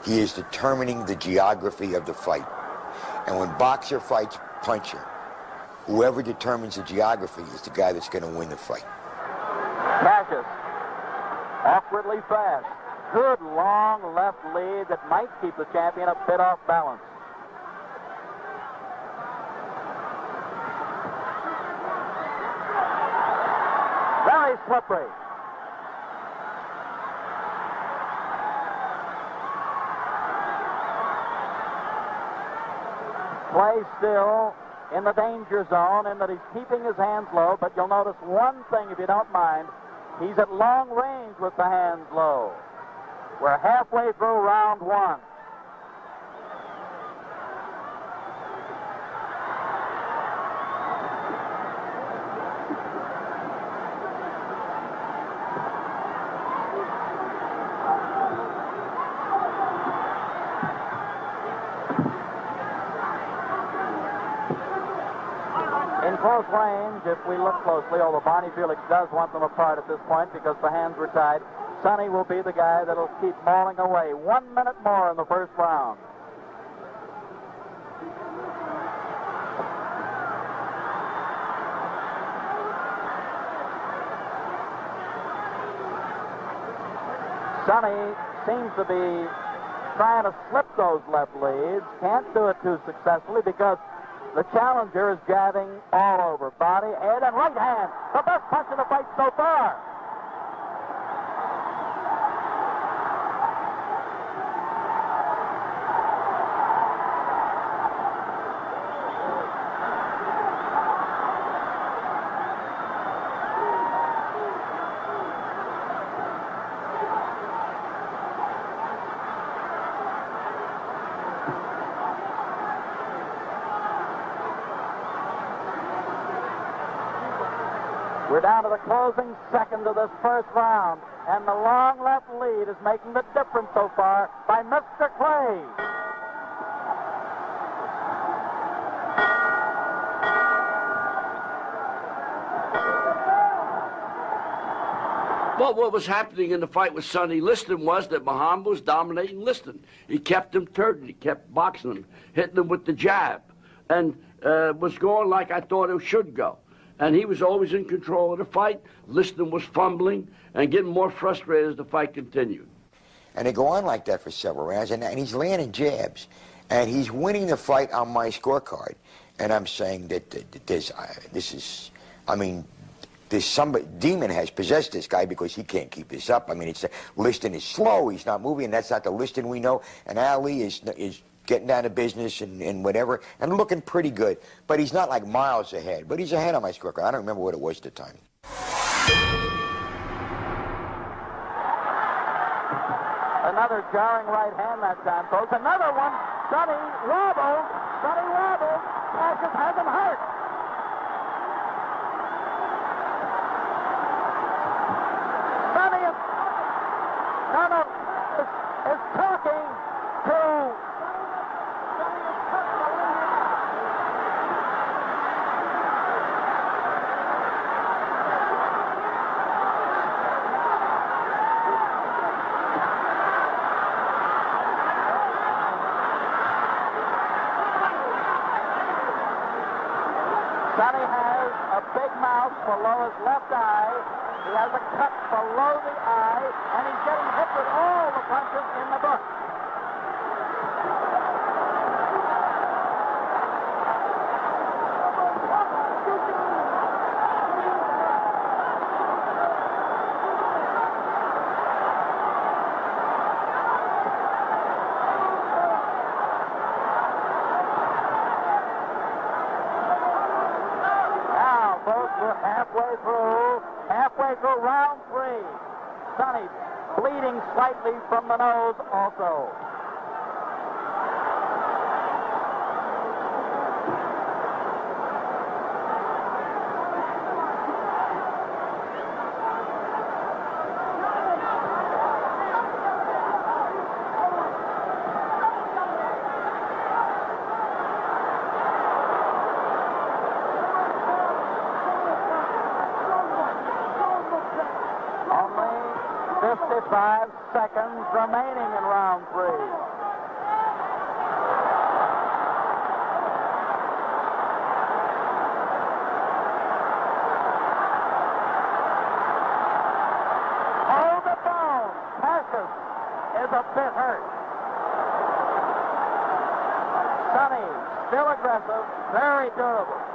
He is determining the geography of the fight. And when boxer fights puncher, whoever determines the geography is the guy that's going to win the fight. Cassius, awkwardly fast. Good long left lead that might keep the champion a bit off balance. Very slippery. Play still in the danger zone in that he's keeping his hands low, but you'll notice one thing if you don't mind. He's at long range with the hands low. We're halfway through round one. In close range, if we look closely, although Barney Felix does want them apart at this point because the hands were tied, Sonny will be the guy that'll keep mauling away. 1 minute more in the first round. Sonny seems to be trying to slip those left leads. Can't do it too successfully because the challenger is jabbing all over. Body, head, and right hand. The best punch in the fight so far. We're down to the closing second of this first round, and the long left lead is making the difference so far by Mr. Clay. Well, what was happening in the fight with Sonny Liston was that Muhammad was dominating Liston. He kept him turning, he kept boxing him, hitting him with the jab, and was going like I thought it should go. And he was always in control of the fight. Liston was fumbling and getting more frustrated as the fight continued. And they go on like that for several rounds, and he's landing jabs. And he's winning the fight on my scorecard. And I'm saying that there's somebody, Demon has possessed this guy because he can't keep this up. I mean, Liston is slow, he's not moving, and that's not the Liston we know. And Ali is getting down to business and whatever, and looking pretty good. But he's not like miles ahead. But he's ahead on my scorecard. I don't remember what it was at the time. Another jarring right hand that time, folks. Another one. Sonny wobbles. Cassius has him hurt. Sonny is talking to Sonny has a big mouth below his left eye. He has a cut below the eye, and he's getting hit with all the punches in the book. Halfway through round three. Sonny bleeding slightly from the nose also. Only 55 seconds remaining in round three. is a bit hurt. Sonny, still aggressive, very durable.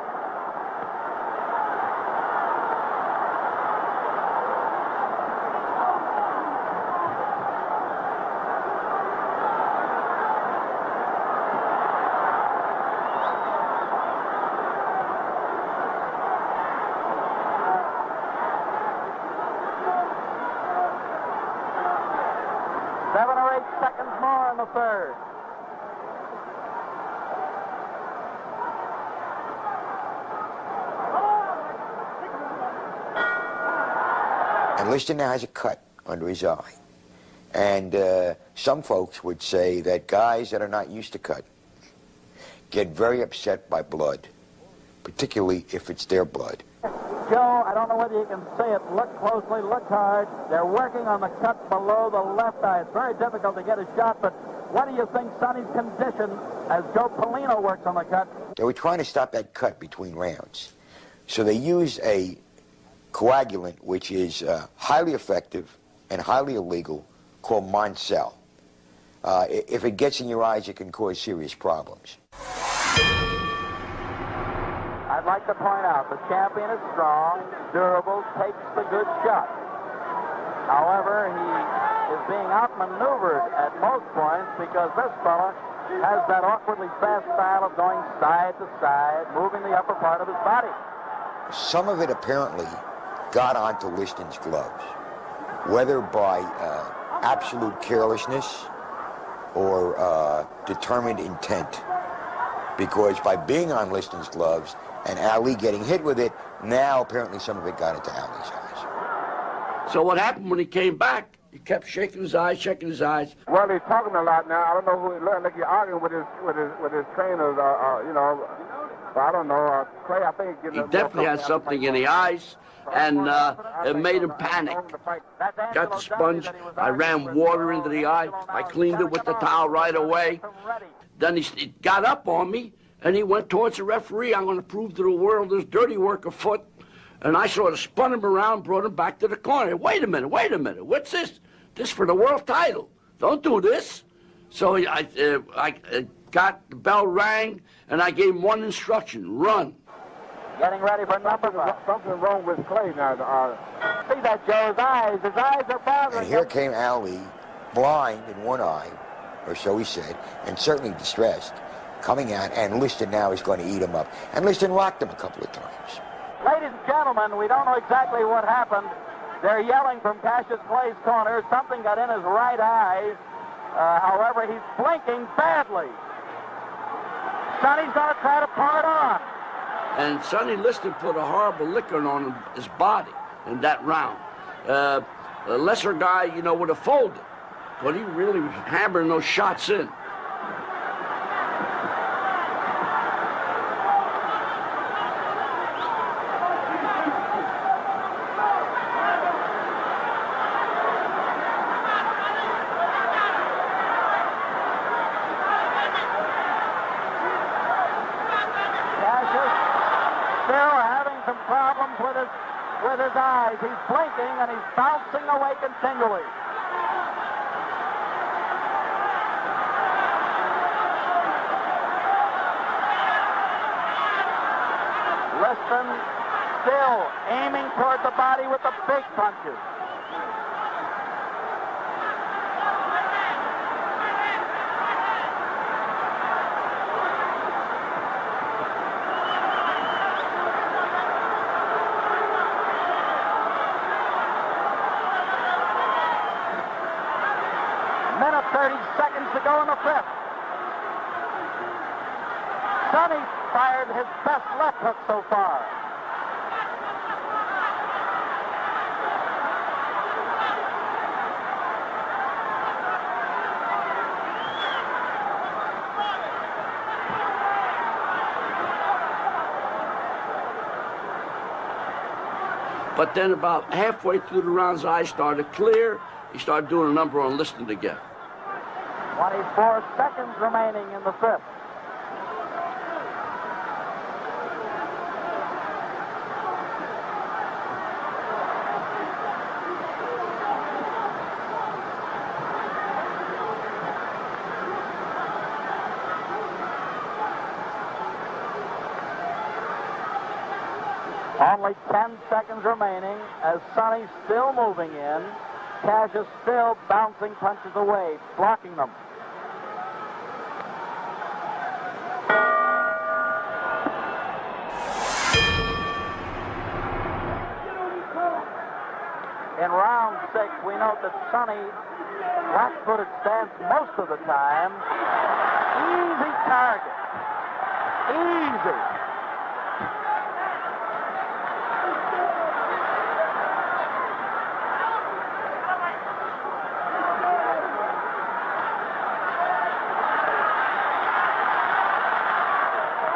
Seven or 8 seconds more in the third. And Liston now has a cut under his eye. And some folks would say that guys that are not used to cut get very upset by blood, particularly if it's their blood. Joe, I don't know whether you can see it. Look closely, look hard. They're working on the cut below the left eye. It's very difficult to get a shot, but what do you think Sonny's condition as Joe Polino works on the cut? They were trying to stop that cut between rounds. So they used a coagulant, which is highly effective and highly illegal, called Moncel. If it gets in your eyes, it can cause serious problems. I'd like to point out the champion is strong, durable, takes the good shot. However, he is being outmaneuvered at most points because this fella has that awkwardly fast style of going side to side, moving the upper part of his body. Some of it apparently got onto Liston's gloves, whether by absolute carelessness or determined intent. Because by being on Liston's gloves and Ali getting hit with it, now apparently some of it got into Ali's eyes. So what happened when he came back? He kept shaking his eyes, shaking his eyes. Well, he's talking a lot now. I don't know who he learned. Like he's arguing with his trainers. You know, I don't know. Clay, I think He definitely had something in the eyes, and it made him panic. Got the sponge. I ran water into the eye. I cleaned it with the towel right away. Then he got up on me, and he went towards the referee. I'm going to prove to the world there's dirty work afoot. And I sort of spun him around, brought him back to the corner. Wait a minute. What's this? This for the world title. Don't do this. So I got the bell rang, and I gave him one instruction: run. Getting ready for number 5. Something wrong with Clay now. See that, Joe's eyes. His eyes are bothering And here him. came Ali, blind in one eye, or so he said, and certainly distressed, coming out, and Liston now is going to eat him up. And Liston rocked him a couple of times. Ladies and gentlemen, we don't know exactly what happened. They're yelling from Cassius Clay's corner. Something got in his right eye. However, he's blinking badly. Sonny's going to try to pull it on. And Sonny Liston put a horrible licking on his body in that round. A lesser guy, you know, would have folded. But he really was hammering those shots in. With his eyes. He's blinking and he's bouncing away continually. Liston still aiming toward the body with the big punches. Minute 30 seconds to go in the fifth. Sonny fired his best left hook so far. But then about halfway through the round, his eyes started clear. He started doing a number on Liston again. 24 seconds remaining in the fifth. only 10 seconds remaining as Sonny's still moving in. Cassius still bouncing punches away, blocking them. In round 6, we note that Sonny flat-footed stance most of the time. Easy target. Easy.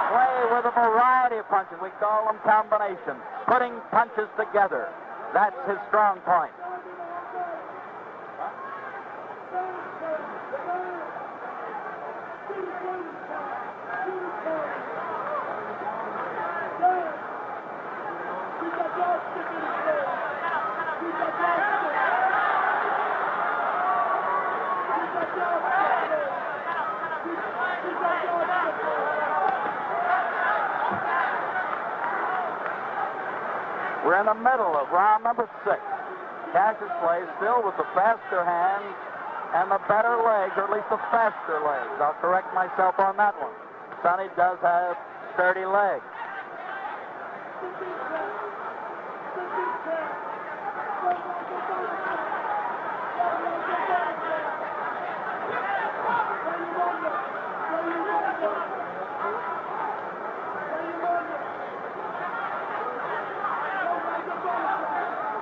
Play with a variety of punches. We call them combinations. Putting punches together. That's his strong point. We're in the middle of round number 6. Cassius plays still with the faster hands and the better legs, or at least the faster legs. I'll correct myself on that one. Sonny does have sturdy legs.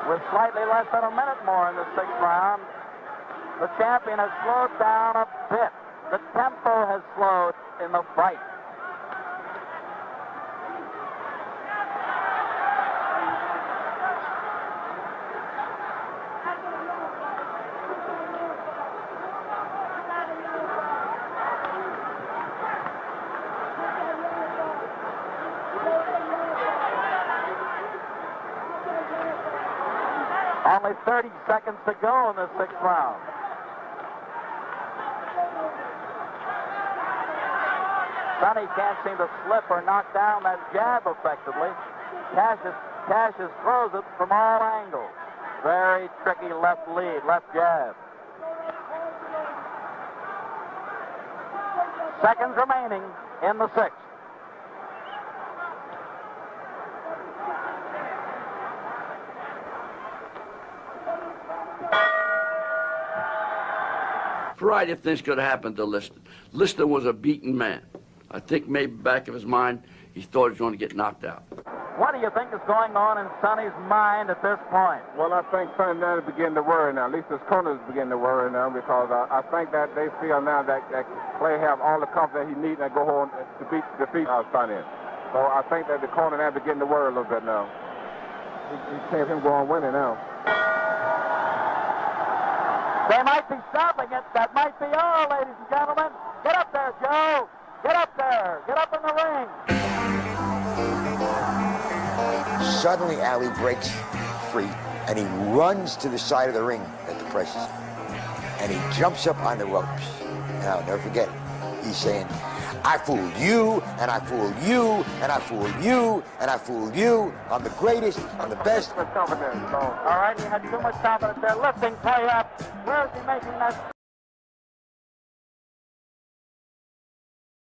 With slightly less than a minute more in the 6th round, the champion has slowed down a bit. The tempo has slowed in the fight. Only 30 seconds to go in the 6th round. Sonny can't seem to slip or knock down that jab effectively. Cassius throws it from all angles. Very tricky left lead, left jab. Seconds remaining in the 6th. Variety of things could have happened to Liston. Liston was a beaten man. I think maybe back of his mind, he thought he was going to get knocked out. What do you think is going on in Sonny's mind at this point? Well, I think Sonny now is beginning to worry now. At least his corners beginning to worry now, because I think that they feel now that Clay have all the confidence he needs and go home to defeat Sonny. So I think that the corner now beginning to worry a little bit now. He can't him go on winning now. They might be stopping it. That might be all, ladies and gentlemen. Get up there, Joe. Get up there. Get up in the ring. Suddenly, Ali breaks free, and he runs to the side of the ring at the presses, and he jumps up on the ropes. And I'll never forget it. He's saying, "I fooled you, and I fooled you, and I fooled you, and I fooled you. I'm the greatest, I'm the best." All right, he had too much confidence there. Lifting Clay up. Where's he making that?